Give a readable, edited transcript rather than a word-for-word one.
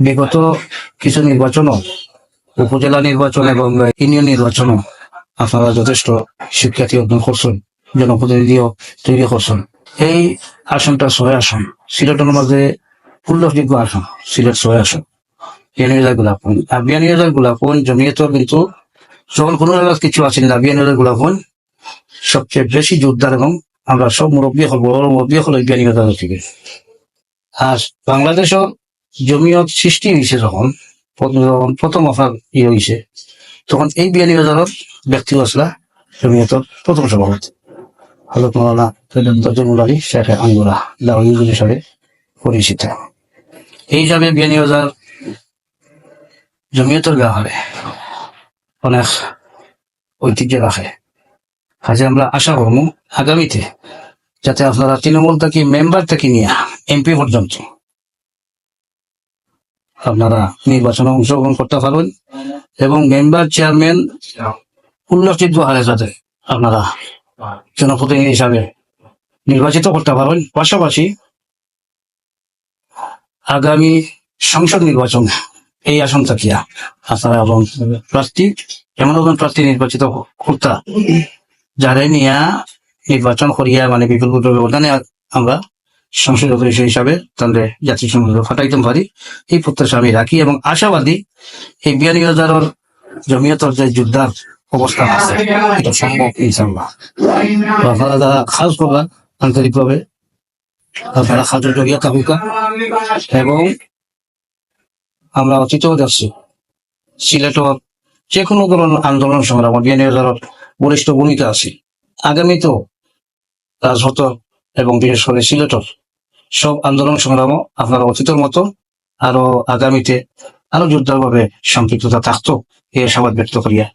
বিগত কিছু নির্বাচনও, উপজেলা নির্বাচন এবং ইউনিয়ন নির্বাচনও আপনারা যথেষ্ট শিক্ষার্থী অর্জন করছেন, জনপ্রতিনিধিও তৈরি করছেন। এই আসনটা 6 আসন, সিলেটের মাঝে উল্লেখযোগ্য আসন, সিলেট 6 আসন। বিয়ানীবাজার গোলাপগঞ্জ, আর বিয়ানীবাজার গোলাপগঞ্জ জমিয়তর কিন্তু যখন কোনো জায়গায় কিছু আছে না, বিয়ানীবাজার গোলাপগঞ্জ সবচেয়ে বেশি জোরদার, এবং আমরা সব মুরব্বী হল, বড় মুরব্বী হল বিয়ানীবাজার থেকে। আর বাংলাদেশের জমিয়ত সৃষ্টি হয়েছে যখন প্রথম আপনার হয়েছে, তখন এই বিয়ানীবাজারের ব্যক্তি আসলা জমিয়তর প্রথম সভাপতি হজরত মৌলানা তজুমুল আলী শেখ আঙ্গুরা দাওয়ী হিসাবে পরিচিত। এই হিসাবে বিয়ানীবাজার জমিয়তের ব্যাপারে অনেক ঐতিহ্য রাখে। আজ আমরা আশা করব আগামীতে যাতে আপনারা তৃণমূল থেকে মেম্বার থেকে নিয়ে এমপি পর্যন্ত আপনারা নির্বাচনে অংশগ্রহণ করতে পারবেন, এবং মেম্বার চেয়ারম্যান উল্লেখযোগ্য হারে যাতে আপনারা জনপ্রতিনিধি হিসাবে নির্বাচিত করতে পারবেন। পাশাপাশি আগামী সংসদ নির্বাচন এই আসন থাকিয়া আপনারা এবং প্রার্থী এমন একজন প্রার্থী নির্বাচিত করতা যারা নিয়ে নির্বাচন করিয়া মানে বিপুল ব্যবধানে আমরা সংসদ সদস্য হিসাবে তাদের জাতীয় সংসদে ফাটাইতে পারি, এই প্রত্যাশা আমি রাখি এবং আশাবাদী এই বিয়ানীবাজারের জমিয়তের যে যোদ্ধার অবস্থা আছে এটা সম্ভব ইনশাআল্লাহ। আপনারা যারা খাস করবেন আন্তরিকভাবে আপনারা খাজের জড়িয়ে থাকুক, এবং আমরা অতীতেও যাচ্ছি সিলেটের যে কোনো ধরনের আন্দোলন সংগ্রাম বিয়ানীবাজারের বরিষ্ঠ ভূমিকা আছে, আগামীতেও রাজহত এবং বিশেষ করে সিলেটের সব আন্দোলন সংগ্রামও আপনারা অতীতের মতো আরো আগামীতে আরো জোরদারভাবে সম্পৃক্ততা থাকতো এই আশাবাদ ব্যক্ত করিয়া